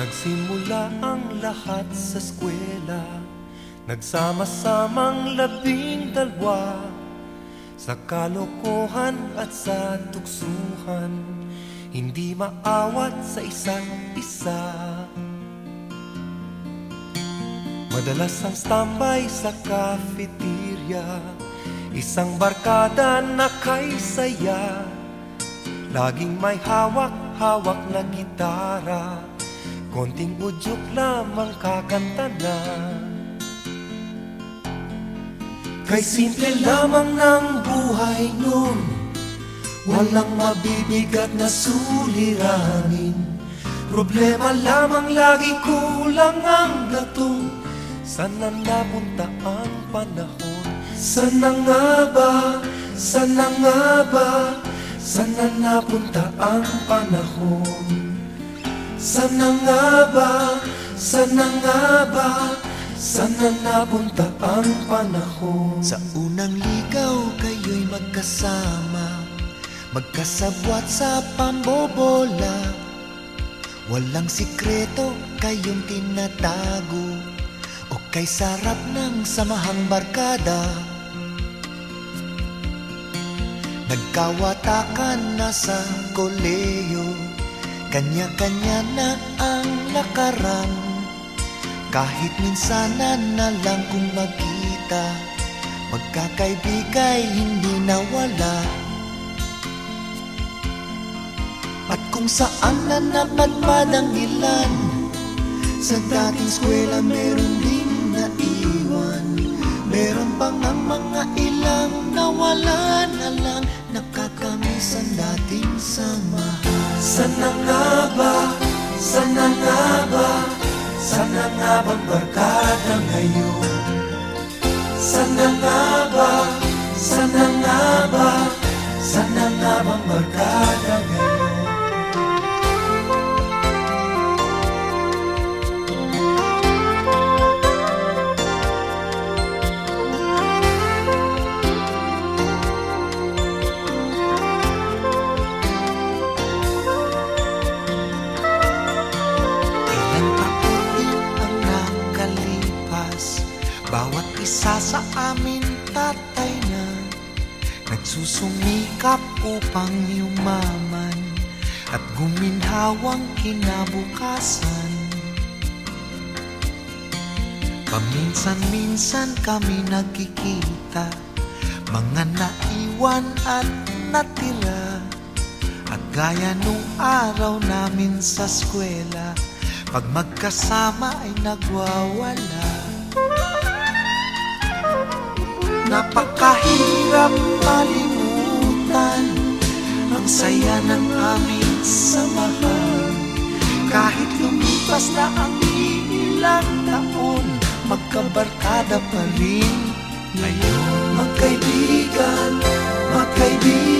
Nagsimula ang lahat sa eskwela, nagsama-samang 12 sa kalokohan at sa tuksuhan, hindi maawat sa isa't isa. Madalas ang standby sa cafeteria, isang barkada na kay saya, laging may hawak-hawak na gitara, konting udyok lamang kakanta na. Kay simple lamang ng buhay nun, walang mabibigat na suliranin. Problema lamang lagi kulang ang gatong. Sana napunta ang panahon? Sana nga ba? Sana nga ba? Sana napunta ang panahon? Sana nga ba? Sana nga ba? Sana napunta ang panahon? Sa unang ligaw kayo'y magkasama, magkasabwat sa pambobola. Walang sikreto kayong tinatago, o kay sarap ng samahang barkada. Nagkawatakan na sa koleyo, kanya-kanya na ang lakaran. Kahit minsanan na lang kung magkita, magkakaibigay hindi nawala. At kung saan na napadpad ang ilan, sa dating eskwela meron din naiwan. Meron pang ang mga ilang nawala na lang, nakakamiss ang dating samahan. Sana nga ba? Sana nga ba? Sana nga bang barkada ngayon? Sana nga ba? Sana nga ba? Sana nga bang barkada ngayon? Bawat isa sa amin tatay na nagsusumikap upang yumaman at guminhawang kinabukasan. Paminsan-minsan kami nagkikita, mga naiwan at natira. At gaya nung araw namin sa eskwela, pag magkasama ay nagwawala. Napakahirap malimutan ang saya ng aming samahan. Kahit lumipas na ang ilang taon, magkabarkada pa rin ngayon. Magkaibigan, magkaibigan,